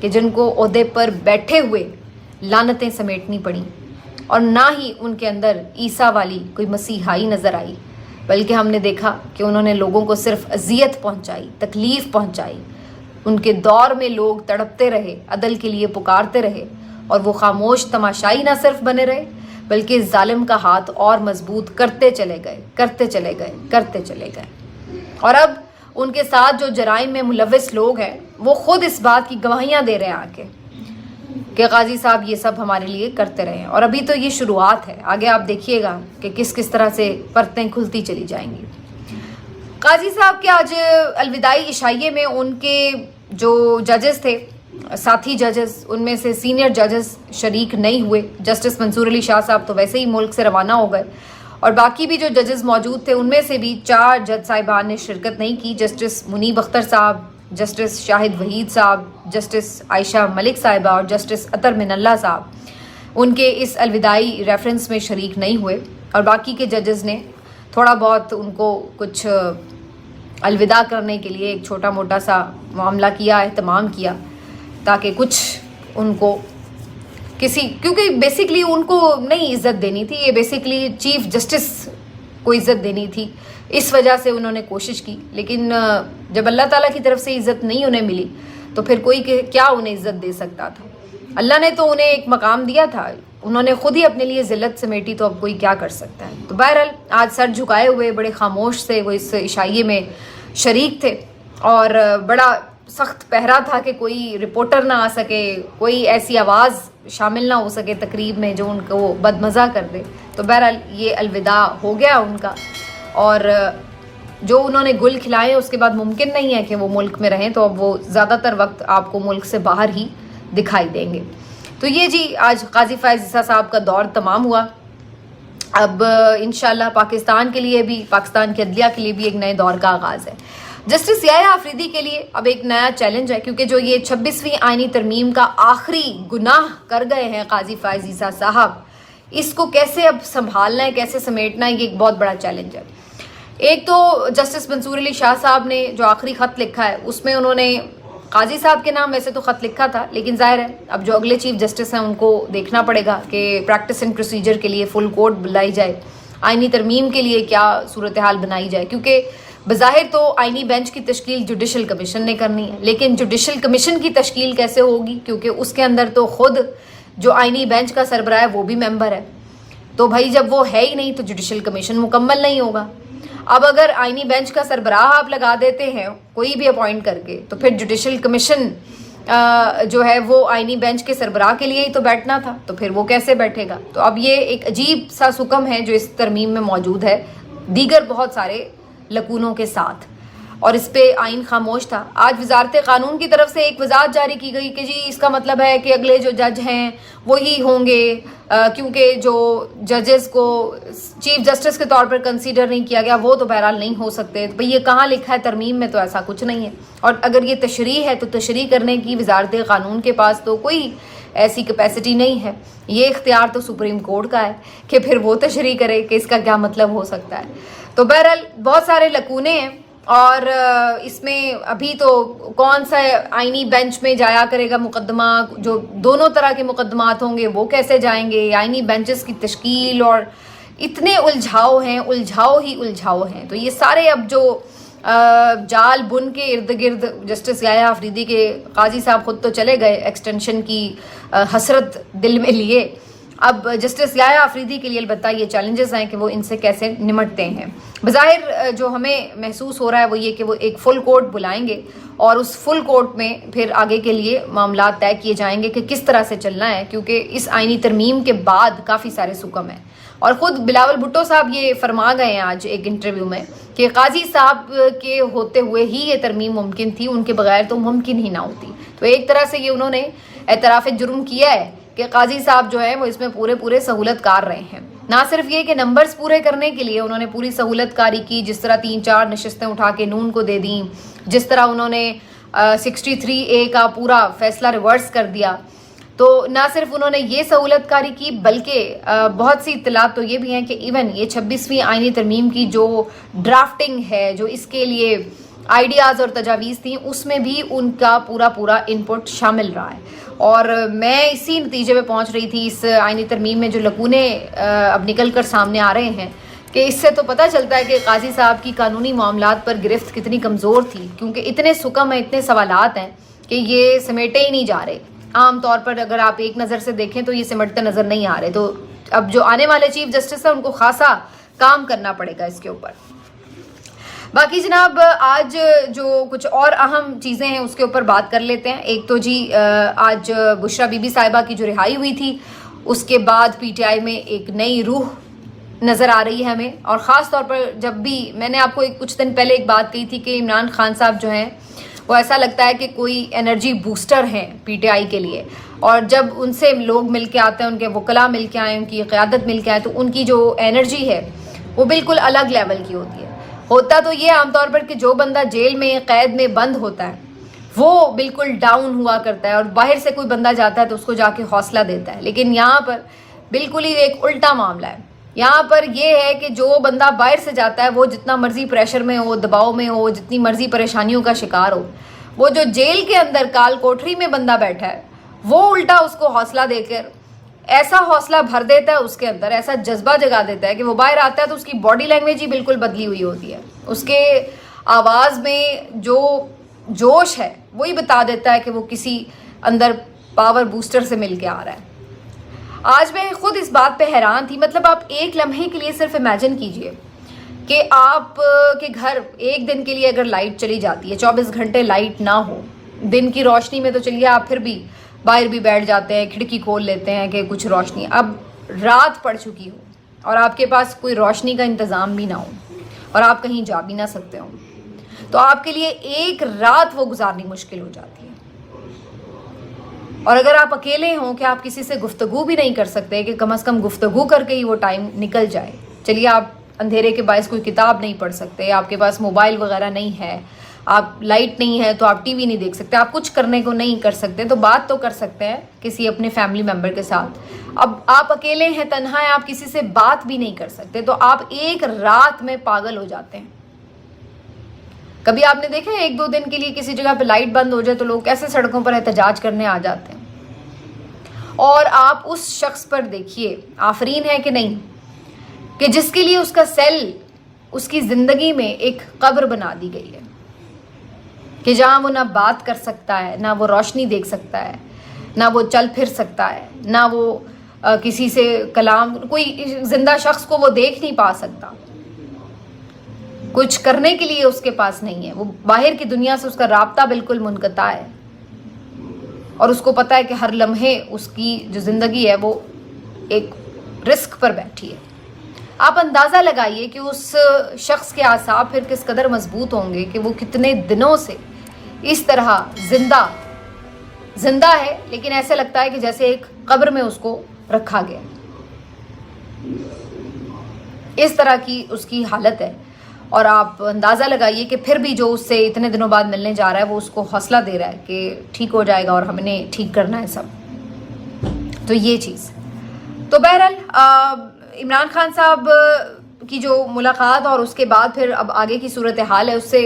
کہ جن کو عہدے پر بیٹھے ہوئے لعنتیں سمیٹنی پڑیں، اور نہ ہی ان کے اندر عیسیٰ والی کوئی مسیحائی نظر آئی، بلکہ ہم نے دیکھا کہ انہوں نے لوگوں کو صرف اذیت پہنچائی، تکلیف پہنچائی۔ ان کے دور میں لوگ تڑپتے رہے، عدل کے لیے پکارتے رہے، اور وہ خاموش تماشائی نہ صرف بنے رہے بلکہ ظالم کا ہاتھ اور مضبوط کرتے چلے گئے۔ اور اب ان کے ساتھ جو جرائم میں ملوث لوگ ہیں وہ خود اس بات کی گواہیاں دے رہے ہیں آ کے کہ قاضی صاحب یہ سب ہمارے لیے کرتے رہے ہیں، اور ابھی تو یہ شروعات ہے، آگے آپ دیکھیے گا کہ کس طرح سے پرتیں کھلتی چلی جائیں گی۔ قاضی صاحب کے آج الوداعی عشائیے میں ان کے جو ججز تھے، ساتھی ججز، ان میں سے سینئر ججز شریک نہیں ہوئے۔ جسٹس منصور علی شاہ صاحب تو ویسے ہی ملک سے روانہ ہو گئے، اور باقی بھی جو ججز موجود تھے ان میں سے بھی 4 جج صاحبان نے شرکت نہیں کی۔ جسٹس منیب اختر صاحب، جسٹس شاہد وحید صاحب، جسٹس عائشہ ملک صاحبہ اور جسٹس اطہر من اللہ صاحب ان کے اس الوداعی ریفرنس میں شریک نہیں ہوئے، اور باقی کے ججز نے تھوڑا بہت ان کو کچھ الوداع کرنے کے لیے ایک چھوٹا موٹا سا معاملہ کیا، اہتمام کیا، تاکہ کچھ ان کو کیونکہ بیسکلی ان کو نہیں عزت دینی تھی، یہ بیسکلی چیف جسٹس کو عزت دینی تھی، اس وجہ سے انہوں نے کوشش کی، لیکن جب اللہ تعالیٰ کی طرف سے عزت نہیں انہیں ملی تو پھر کوئی کیا انہیں عزت دے سکتا تھا؟ اللہ نے تو انہیں ایک مقام دیا تھا، انہوں نے خود ہی اپنے لیے ذلت سمیٹی، تو اب کوئی کیا کر سکتا ہے؟ تو بہرحال آج سر جھکائے ہوئے بڑے خاموش سے وہ اس عشائیے میں شریک تھے، اور بڑا سخت پہرا تھا کہ کوئی رپورٹر نہ آ سکے، کوئی ایسی آواز شامل نہ ہو سکے تقریب میں جو ان کو بدمزہ کر دے۔ تو بہرحال یہ الوداع ہو گیا ان کا، اور جو انہوں نے گل کھلائے اس کے بعد ممکن نہیں ہے کہ وہ ملک میں رہیں، تو اب وہ زیادہ تر وقت آپ کو ملک سے باہر ہی دکھائی دیں گے۔ تو یہ جی آج قاضی فائز عیسیٰ صاحب کا دور تمام ہوا۔ اب انشاءاللہ پاکستان کے لیے بھی، پاکستان کی عدلیہ کے لیے بھی ایک نئے دور کا آغاز ہے۔ جسٹس یحییٰ آفریدی کے لیے اب ایک نیا چیلنج ہے، کیونکہ جو یہ 26ویں آئینی ترمیم کا آخری گناہ کر گئے ہیں قاضی فائز عیسیٰ صاحب، اس کو کیسے اب سنبھالنا ہے، کیسے سمیٹنا ہے، یہ ایک بہت بڑا چیلنج ہے۔ ایک تو جسٹس منصور علی شاہ صاحب نے جو آخری خط لکھا ہے اس میں انہوں نے قاضی صاحب کے نام ویسے تو خط لکھا تھا، لیکن ظاہر ہے اب جو اگلے چیف جسٹس ہیں ان کو دیکھنا پڑے گا کہ پریکٹس اینڈ پروسیجر کے لیے فل کورٹ بلائی جائے، آئینی ترمیم کے لیے کیا صورتحال بنائی جائے، کیونکہ بظاہر تو آئینی بینچ کی تشکیل جوڈیشل کمیشن نے کرنی ہے، لیکن جوڈیشل کمیشن کی تشکیل کیسے ہوگی، کیونکہ اس کے اندر تو خود جو آئینی بینچ کا سربراہ ہے وہ بھی ممبر ہے، تو بھائی جب وہ ہے ہی نہیں تو جوڈیشل کمیشن مکمل نہیں ہوگا۔ اب اگر آئینی بینچ کا سربراہ آپ لگا دیتے ہیں کوئی بھی اپوائنٹ کر کے، تو پھر جوڈیشل کمیشن جو ہے وہ آئینی بینچ کے سربراہ کے لیے ہی تو بیٹھنا تھا، تو پھر وہ کیسے بیٹھے گا؟ تو اب یہ ایک عجیب سا حکم ہے جو اس ترمیم میں موجود ہے، دیگر بہت سارے لکونوں کے ساتھ، اور اس پہ آئین خاموش تھا۔ آج وزارت قانون کی طرف سے ایک وضاحت جاری کی گئی کہ جی اس کا مطلب ہے کہ اگلے جو جج ہیں وہی ہوں گے، کیونکہ جو ججز کو چیف جسٹس کے طور پر کنسیڈر نہیں کیا گیا وہ تو بہرحال نہیں ہو سکتے۔ تو بھئی یہ کہاں لکھا ہے ترمیم میں؟ تو ایسا کچھ نہیں ہے، اور اگر یہ تشریح ہے تو تشریح کرنے کی وزارت قانون کے پاس تو کوئی ایسی کیپیسٹی نہیں ہے، یہ اختیار تو سپریم کورٹ کا ہے کہ پھر وہ تشریح کرے کہ اس کا کیا مطلب ہو سکتا ہے۔ تو بہرحال بہت سارے لکونے ہیں، اور اس میں ابھی تو کون سا آئینی بینچ میں جایا کرے گا مقدمہ، جو دونوں طرح کے مقدمات ہوں گے وہ کیسے جائیں گے، آئینی بینچز کی تشکیل، اور اتنے الجھاؤ ہیں۔ تو یہ سارے اب جو جال بن کے ارد گرد جسٹس یحییٰ آفریدی کے قاضی صاحب خود تو چلے گئے ایکسٹینشن کی حسرت دل میں لیے، اب جسٹس یحییٰ آفریدی کے لیے البتہ یہ چیلنجز ہیں کہ وہ ان سے کیسے نمٹتے ہیں۔ بظاہر جو ہمیں محسوس ہو رہا ہے وہ یہ کہ وہ ایک فل کورٹ بلائیں گے، اور اس فل کورٹ میں پھر آگے کے لیے معاملات طے کیے جائیں گے کہ کس طرح سے چلنا ہے، کیونکہ اس آئینی ترمیم کے بعد کافی سارے حکم ہیں، اور خود بلاول بھٹو صاحب یہ فرما گئے ہیں آج ایک انٹرویو میں کہ قاضی صاحب کے ہوتے ہوئے ہی یہ ترمیم ممکن تھی، ان کے بغیر تو ممکن ہی نہ ہوتی۔ تو ایک طرح سے یہ انہوں نے اعتراف جرم کیا ہے کہ قاضی صاحب جو ہے وہ اس میں پورے سہولت کار رہے ہیں۔ نہ صرف یہ کہ نمبرز پورے کرنے کے لیے انہوں نے پوری سہولت کاری کی، جس طرح 3-4 نشستیں اٹھا کے نون کو دے دیں، جس طرح انہوں نے 63A کا پورا فیصلہ ریورس کر دیا، تو نہ صرف انہوں نے یہ سہولت کاری کی بلکہ بہت سی اطلاعات تو یہ بھی ہیں کہ ایون یہ 26ویں آئینی ترمیم کی جو ڈرافٹنگ ہے، جو اس کے لیے آئیڈیاز اور تجاویز تھیں اس میں بھی ان کا پورا انپٹ شامل رہا ہے. اور میں اسی نتیجے پہ پہنچ رہی تھی اس آئینی ترمیم میں جو لکونے اب نکل کر سامنے آ رہے ہیں کہ اس سے تو پتہ چلتا ہے کہ قاضی صاحب کی قانونی معاملات پر گرفت کتنی کمزور تھی، کیونکہ اتنے سکم ہیں، اتنے سوالات ہیں کہ یہ سمیٹے ہی نہیں جا رہے. عام طور پر اگر آپ ایک نظر سے دیکھیں تو یہ سمٹتے نظر نہیں آ رہے. تو اب جو آنے والے چیف جسٹس ہیں ان کو خاصا کام کرنا پڑے گا اس کے اوپر. باقی جناب آج جو کچھ اور اہم چیزیں ہیں اس کے اوپر بات کر لیتے ہیں. ایک تو جی آج بشرا بی بی صاحبہ کی جو رہائی ہوئی تھی اس کے بعد پی ٹی آئی میں ایک نئی روح نظر آ رہی ہے ہمیں. اور خاص طور پر جب بھی میں نے آپ کو کچھ دن پہلے ایک بات کہی تھی کہ عمران خان صاحب جو ہیں وہ ایسا لگتا ہے کہ کوئی انرجی بوسٹر ہیں پی ٹی آئی کے لیے. اور جب ان سے لوگ مل کے آتے ہیں، ان کے وکلاء مل کے آئیں، ان کی قیادت مل کے آئیں، تو ان کی جو انرجی ہے وہ بالکل الگ لیول کی ہوتی ہے. ہوتا تو یہ عام طور پر کہ جو بندہ جیل میں قید میں بند ہوتا ہے وہ بالکل ڈاؤن ہوا کرتا ہے اور باہر سے کوئی بندہ جاتا ہے تو اس کو جا کے حوصلہ دیتا ہے. لیکن یہاں پر بالکل ہی ایک الٹا معاملہ ہے. یہاں پر یہ ہے کہ جو بندہ باہر سے جاتا ہے وہ جتنا مرضی پریشر میں ہو، دباؤ میں ہو، جتنی مرضی پریشانیوں کا شکار ہو، وہ جو جیل کے اندر کال کوٹری میں بندہ بیٹھا ہے وہ الٹا اس کو حوصلہ دے کر ایسا حوصلہ بھر دیتا ہے اس کے اندر، ایسا جذبہ جگا دیتا ہے کہ وہ باہر آتا ہے تو اس کی باڈی لینگویج ہی بالکل بدلی ہوئی ہوتی ہے. اس کے آواز میں جو جوش ہے وہی بتا دیتا ہے کہ وہ کسی اندر پاور بوسٹر سے مل کے آ رہا ہے. آج میں خود اس بات پہ حیران تھی. مطلب آپ ایک لمحے کے لیے صرف امیجن کیجئے کہ آپ کے گھر ایک دن کے لیے اگر لائٹ چلی جاتی ہے، 24 گھنٹے لائٹ نہ ہو، دن کی روشنی میں تو چلیے آپ پھر بھی باہر بھی بیٹھ جاتے ہیں، کھڑکی کھول لیتے ہیں کہ کچھ روشنی. اب رات پڑ چکی ہو اور آپ کے پاس کوئی روشنی کا انتظام بھی نہ ہو اور آپ کہیں جا بھی نہ سکتے ہوں تو آپ کے لیے ایک رات وہ گزارنی مشکل ہو جاتی ہے. اور اگر آپ اکیلے ہوں کہ آپ کسی سے گفتگو بھی نہیں کر سکتے کہ کم از کم گفتگو کر کے ہی وہ ٹائم نکل جائے. چلیے آپ اندھیرے کے باعث کوئی کتاب نہیں پڑھ سکتے، آپ کے پاس موبائل وغیرہ نہیں ہے، آپ لائٹ نہیں ہے تو آپ ٹی وی نہیں دیکھ سکتے، آپ کچھ کرنے کو نہیں کر سکتے تو بات تو کر سکتے ہیں کسی اپنے فیملی ممبر کے ساتھ. اب آپ اکیلے ہیں، تنہا ہیں، آپ کسی سے بات بھی نہیں کر سکتے تو آپ ایک رات میں پاگل ہو جاتے ہیں. کبھی آپ نے دیکھا ہے 1-2 دن کے لیے کسی جگہ پہ لائٹ بند ہو جائے تو لوگ کیسے سڑکوں پر احتجاج کرنے آ جاتے ہیں. اور آپ اس شخص پر دیکھیے، آفرین ہے کہ نہیں، کہ جس کے لیے اس کا سیل اس کی زندگی میں ایک قبر بنا دی گئی ہے کہ جہاں وہ نہ بات کر سکتا ہے، نہ وہ روشنی دیکھ سکتا ہے، نہ وہ چل پھر سکتا ہے، نہ وہ کسی سے کلام، کوئی زندہ شخص کو وہ دیکھ نہیں پا سکتا. کچھ کرنے کے لیے اس کے پاس نہیں ہے. وہ باہر کی دنیا سے اس کا رابطہ بالکل منقطع ہے اور اس کو پتہ ہے کہ ہر لمحے اس کی جو زندگی ہے وہ ایک رسک پر بیٹھی ہے. آپ اندازہ لگائیے کہ اس شخص کے اعصاب پھر کس قدر مضبوط ہوں گے کہ وہ کتنے دنوں سے اس طرح زندہ ہے لیکن ایسے لگتا ہے کہ جیسے ایک قبر میں اس کو رکھا گیا. اس طرح کی اس کی حالت ہے. اور آپ اندازہ لگائیے کہ پھر بھی جو اس سے اتنے دنوں بعد ملنے جا رہا ہے وہ اس کو حوصلہ دے رہا ہے کہ ٹھیک ہو جائے گا اور ہم نے ٹھیک کرنا ہے سب. تو یہ چیز تو بہرحال عمران خان صاحب کی جو ملاقات اور اس کے بعد پھر اب آگے کی صورتحال ہے اس سے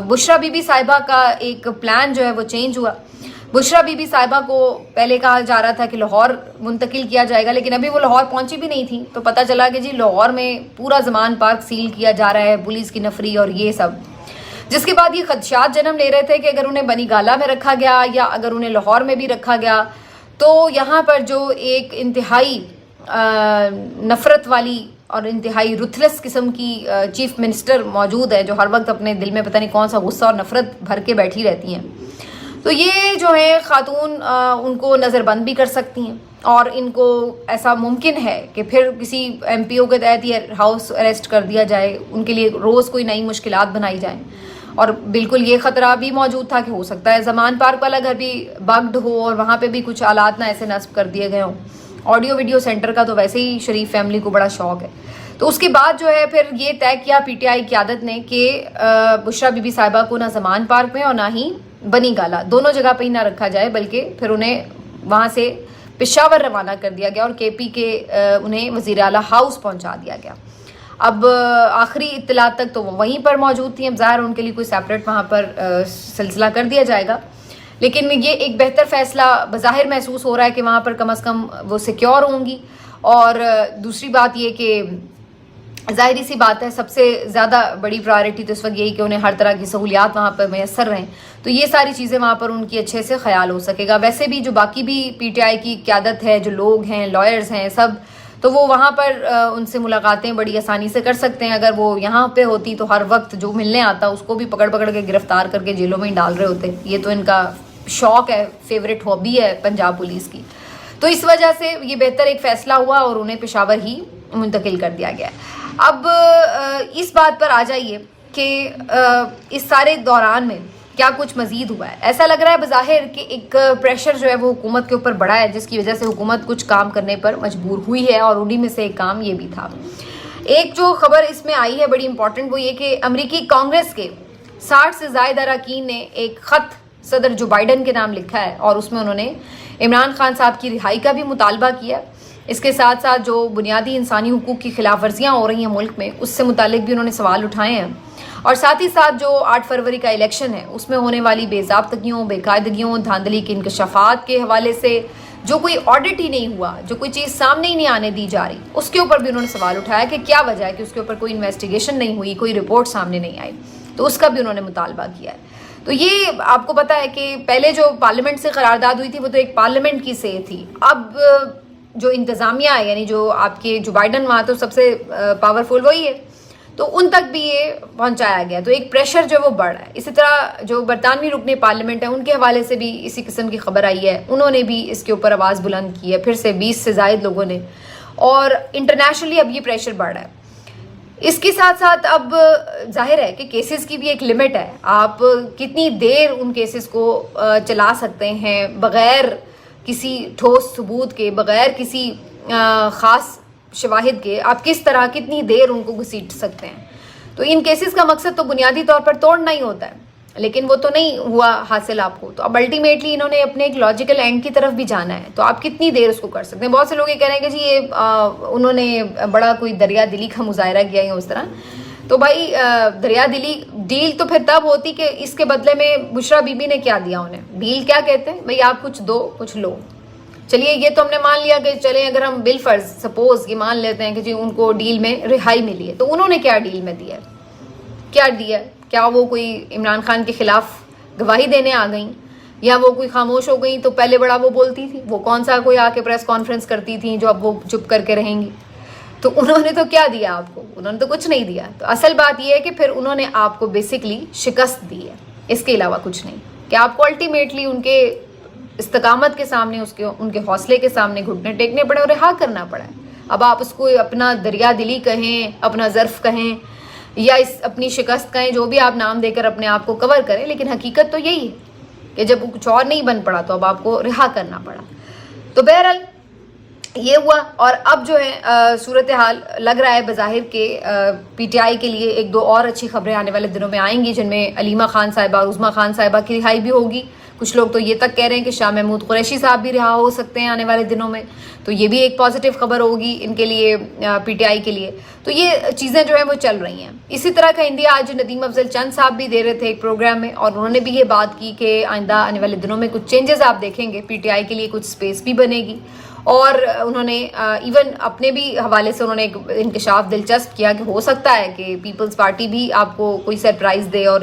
بشرا بی بی صاحبہ کا ایک پلان جو ہے وہ چینج ہوا. بشرا بی بی صاحبہ کو پہلے کہا جا رہا تھا کہ لاہور منتقل کیا جائے گا لیکن ابھی وہ لاہور پہنچی بھی نہیں تھی تو پتہ چلا کہ جی لاہور میں پورا زمان پارک سیل کیا جا رہا ہے، پولیس کی نفری اور یہ سب، جس کے بعد یہ خدشات جنم لے رہے تھے کہ اگر انہیں بنی گالہ میں رکھا گیا یا اگر انہیں لاہور میں بھی رکھا گیا تو یہاں پر جو ایک انتہائی نفرت والی اور انتہائی رتھلس قسم کی چیف منسٹر موجود ہے جو ہر وقت اپنے دل میں پتہ نہیں کون سا غصہ اور نفرت بھر کے بیٹھی رہتی ہیں، تو یہ جو ہے خاتون ان کو نظر بند بھی کر سکتی ہیں اور ان کو ایسا ممکن ہے کہ پھر کسی ایم پی او کے تحت یہ ہاؤس اریسٹ کر دیا جائے، ان کے لیے روز کوئی نئی مشکلات بنائی جائیں. اور بالکل یہ خطرہ بھی موجود تھا کہ ہو سکتا ہے زمان پارک والا گھر بھی بگڈ ہو اور وہاں پہ بھی کچھ آلات نہ ایسے نصب کر دیے گئے ہوں. آڈیو ویڈیو سینٹر کا تو ویسے ہی شریف فیملی کو بڑا شوق ہے. تو اس کے بعد جو ہے پھر یہ طے کیا پی ٹی آئی قیادت نے کہ بشرا بی بی صاحبہ کو نہ زمان پارک میں اور نہ ہی بنی گالہ دونوں جگہ پہ ہی نہ رکھا جائے بلکہ پھر انہیں وہاں سے پشاور روانہ کر دیا گیا اور کے پی کے انہیں وزیر اعلیٰ ہاؤس پہنچا دیا گیا. اب آخری اطلاعات تک تو وہ وہیں پر موجود تھیں. اب ظاہر ان کے لیے کوئی سیپریٹ وہاں پر سلسلہ کر دیا جائے گا, لیکن یہ ایک بہتر فیصلہ بظاہر محسوس ہو رہا ہے کہ وہاں پر کم از کم وہ سیکیور ہوں گی. اور دوسری بات یہ کہ ظاہری سی بات ہے, سب سے زیادہ بڑی پرائرٹی تو اس وقت یہی کہ انہیں ہر طرح کی سہولیات وہاں پر میسر رہیں, تو یہ ساری چیزیں وہاں پر ان کی اچھے سے خیال ہو سکے گا. ویسے بھی جو باقی بھی پی ٹی آئی کی قیادت ہے, جو لوگ ہیں, لائرز ہیں سب, تو وہ وہاں پر ان سے ملاقاتیں بڑی آسانی سے کر سکتے ہیں. اگر وہ یہاں پہ ہوتی تو ہر وقت جو ملنے آتا اس کو بھی پکڑ کے گرفتار کر کے جیلوں میں ہی ڈال رہے ہوتے. یہ تو ان کا شوق ہے, فیوریٹ ہابی ہے پنجاب پولیس کی. تو اس وجہ سے یہ بہتر ایک فیصلہ ہوا اور انہیں پشاور ہی منتقل کر دیا گیا. اب اس بات پر آ جائیے کہ اس سارے دوران میں کیا کچھ مزید ہوا ہے. ایسا لگ رہا ہے بظاہر کہ ایک پریشر جو ہے وہ حکومت کے اوپر بڑھا ہے, جس کی وجہ سے حکومت کچھ کام کرنے پر مجبور ہوئی ہے, اور انہی میں سے ایک کام یہ بھی تھا. ایک جو خبر اس میں آئی ہے بڑی امپورٹنٹ, وہ یہ کہ امریکی کانگریس کے 60 سے زائد اراکین نے ایک خط صدر جو بائیڈن کے نام لکھا ہے, اور اس میں انہوں نے عمران خان صاحب کی رہائی کا بھی مطالبہ کیا. اس کے ساتھ ساتھ جو بنیادی انسانی حقوق کی خلاف ورزیاں ہو رہی ہیں ملک میں, اس سے متعلق بھی انہوں نے سوال اٹھائے ہیں. اور ساتھ ہی ساتھ جو 8 فروری کا الیکشن ہے اس میں ہونے والی بے ضابطگیوں, بے قاعدگیوں, دھاندلی کے انکشافات کے حوالے سے جو کوئی آڈٹ ہی نہیں ہوا, جو کوئی چیز سامنے ہی نہیں آنے دی جا رہی, اس کے اوپر بھی انہوں نے سوال اٹھایا کہ کیا وجہ ہے کہ اس کے اوپر کوئی انویسٹیگیشن نہیں ہوئی, کوئی رپورٹ سامنے نہیں آئی. تو اس کا بھی انہوں نے مطالبہ کیا ہے. تو یہ آپ کو پتا ہے کہ پہلے جو پارلیمنٹ سے قرارداد ہوئی تھی وہ تو ایک پارلیمنٹ کی سے تھی. اب جو انتظامیہ ہے, یعنی جو آپ کے جو بائیڈن وہاں تو سب سے پاورفل وہی ہے, تو ان تک بھی یہ پہنچایا گیا. تو ایک پریشر جو وہ بڑھ رہا ہے. اسی طرح جو برطانوی رکن پارلیمنٹ ہے ان کے حوالے سے بھی اسی قسم کی خبر آئی ہے, انہوں نے بھی اس کے اوپر آواز بلند کی ہے, پھر سے 20 سے زائد لوگوں نے. اور انٹرنیشنلی اب یہ پریشر بڑھ رہا ہے. اس کے ساتھ ساتھ اب ظاہر ہے کہ کیسز کی بھی ایک لمٹ ہے. آپ کتنی دیر ان کیسز کو چلا سکتے ہیں بغیر کسی ٹھوس ثبوت کے, بغیر کسی خاص شواہد کے, آپ کس طرح کتنی دیر ان کو گھسیٹ سکتے ہیں. تو ان کیسز کا مقصد تو بنیادی طور پر توڑنا ہی ہوتا ہے, لیکن وہ تو نہیں ہوا حاصل آپ کو. تو اب الٹیمیٹلی انہوں نے اپنے ایک لاجیکل اینڈ کی طرف بھی جانا ہے. تو آپ کتنی دیر اس کو کر سکتے ہیں. بہت سے لوگ یہ کہہ رہے ہیں کہ جی یہ انہوں نے بڑا کوئی دریا دلی کا مظاہرہ کیا یا اس طرح. تو بھائی دریا دلی ڈیل تو پھر تب ہوتی کہ اس کے بدلے میں بشرا بی بی نے کیا دیا انہیں. ڈیل کیا کہتے ہیں بھائی, آپ کچھ دو کچھ لو. چلیے یہ تو ہم نے مان لیا کہ چلیں اگر ہم بالفرض سپوز یہ مان لیتے ہیں کہ جی ان کو ڈیل میں رہائی ملی ہے, تو انہوں نے کیا ڈیل میں دیا ہے, کیا دیا ہے. کیا وہ کوئی عمران خان کے خلاف گواہی دینے آ گئیں, یا وہ کوئی خاموش ہو گئیں تو پہلے بڑا وہ بولتی تھی. وہ کون سا کوئی آ کے پریس کانفرنس کرتی تھیں جو اب وہ چپ کر کے رہیں گی. تو انہوں نے تو کیا دیا آپ کو, انہوں نے تو کچھ نہیں دیا. تو اصل بات یہ ہے کہ پھر انہوں نے آپ کو بیسکلی شکست دی ہے, اس کے علاوہ کچھ نہیں. کہ آپ کو الٹیمیٹلی ان کے استقامت کے سامنے, ان کے حوصلے کے سامنے گھٹنے ٹیکنے پڑے اور رہا کرنا پڑا ہے. اب آپ اس کو اپنا دریا دلی کہیں, اپنا ظرف کہیں, یا اپنی شکست کہیں, جو بھی آپ نام دے کر اپنے آپ کو کور کریں, لیکن حقیقت تو یہی ہے کہ جب کچھ اور نہیں بن پڑا تو اب آپ کو رہا کرنا پڑا. تو بہرحال یہ ہوا. اور اب جو ہے صورتحال لگ رہا ہے بظاہر کہ پی ٹی آئی کے لیے 1-2 اور اچھی خبریں آنے والے دنوں میں آئیں گی, جن میں علیمہ خان صاحبہ اور عظمیٰ خان صاحبہ کی رہائی بھی ہوگی. کچھ لوگ تو یہ تک کہہ رہے ہیں کہ شاہ محمود قریشی صاحب بھی رہا ہو سکتے ہیں آنے والے دنوں میں. تو یہ بھی ایک پازیٹیو خبر ہوگی ان کے لیے, پی ٹی آئی کے لیے. تو یہ چیزیں جو ہیں وہ چل رہی ہیں. اسی طرح کا اندیا آج ندیم افضل چند صاحب بھی دے رہے تھے ایک پروگرام میں, اور انہوں نے بھی یہ بات کی کہ آئندہ آنے والے دنوں میں کچھ چینجز آپ دیکھیں گے, پی ٹی آئی کے لیے کچھ اسپیس بھی بنے گی. اور انہوں نے ایون اپنے بھی حوالے سے انہوں نے ایک انکشاف دلچسپ کیا کہ ہو سکتا ہے کہ پیپلز پارٹی بھی آپ کو کوئی سرپرائز دے. اور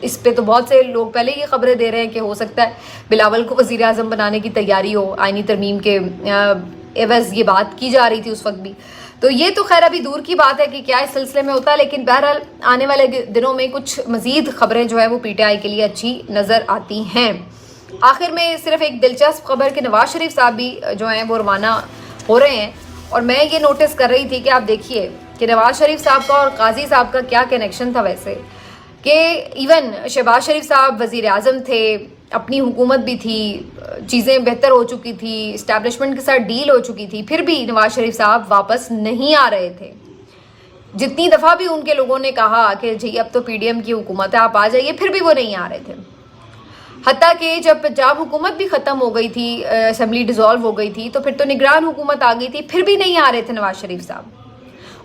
اس پہ تو بہت سے لوگ پہلے یہ خبریں دے رہے ہیں کہ ہو سکتا ہے بلاول کو وزیر اعظم بنانے کی تیاری ہو, آئینی ترمیم کے عوض یہ بات کی جا رہی تھی اس وقت بھی. تو یہ تو خیر ابھی دور کی بات ہے کہ کیا اس سلسلے میں ہوتا ہے, لیکن بہرحال آنے والے دنوں میں کچھ مزید خبریں جو ہے وہ پی ٹی آئی کے لیے اچھی نظر آتی ہیں. آخر میں صرف ایک دلچسپ خبر کہ نواز شریف صاحب بھی جو ہیں وہ روانہ ہو رہے ہیں. اور میں یہ نوٹس کر رہی تھی کہ آپ دیکھیے کہ نواز شریف صاحب کا اور قاضی صاحب کا کیا کنیکشن تھا ویسے, کہ ایون شہباز شریف صاحب وزیر اعظم تھے, اپنی حکومت بھی تھی, چیزیں بہتر ہو چکی تھی, اسٹیبلشمنٹ کے ساتھ ڈیل ہو چکی تھی, پھر بھی نواز شریف صاحب واپس نہیں آ رہے تھے. جتنی دفعہ بھی ان کے لوگوں نے کہا کہ جی اب تو پی ڈی ایم کی حکومت ہے آپ آ جائیے, پھر بھی وہ نہیں آ رہے تھے. حتیٰ کہ جب پنجاب حکومت بھی ختم ہو گئی تھی, اسمبلی ڈیزالو ہو گئی تھی, تو پھر تو نگران حکومت آ گئی تھی, پھر بھی نہیں آ رہے تھے نواز شریف صاحب.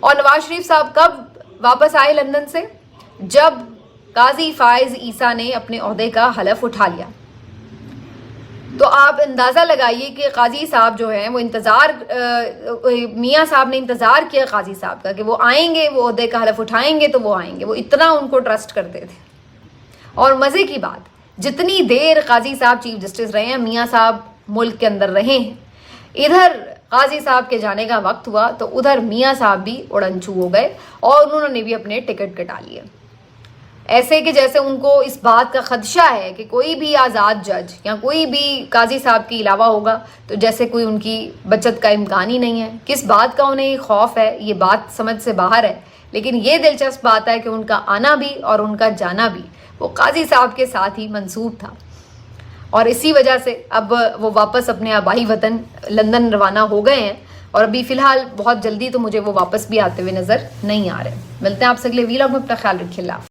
اور نواز شریف صاحب کب واپس آئے لندن سے؟ جب قاضی فائز عیسیٰ نے اپنے عہدے کا حلف اٹھا لیا. تو آپ اندازہ لگائیے کہ قاضی صاحب جو ہیں وہ میاں صاحب نے انتظار کیا قاضی صاحب کا کہ وہ آئیں گے، وہ عہدے کا حلف اٹھائیں گے تو وہ آئیں گے. وہ اتنا ان کو ٹرسٹ کرتے تھے. اور مزے کی بات، جتنی دیر قاضی صاحب چیف جسٹس رہے ہیں، میاں صاحب ملک کے اندر رہے ہیں، ادھر قاضی صاحب کے جانے کا وقت ہوا تو ادھر میاں صاحب بھی اڑن چھو ہو گئے اور انہوں نے بھی اپنے ٹکٹ کٹا لیے. ایسے کہ جیسے ان کو اس بات کا خدشہ ہے کہ کوئی بھی آزاد جج یا کوئی بھی قاضی صاحب کے علاوہ ہوگا تو جیسے کوئی ان کی بچت کا امکان ہی نہیں ہے. کس بات کا انہیں خوف ہے، یہ بات سمجھ سے باہر ہے. لیکن یہ دلچسپ بات ہے کہ ان کا آنا بھی اور ان کا جانا بھی وہ قاضی صاحب کے ساتھ ہی منسوب تھا. اور اسی وجہ سے اب وہ واپس اپنے آبائی وطن لندن روانہ ہو گئے ہیں. اور ابھی فی الحال بہت جلدی تو مجھے وہ واپس بھی آتے ہوئے نظر نہیں آ رہے. ملتے ہیں آپ سے اگلے ویلاگ میں. اپنا خیال رکھیے. اللہ.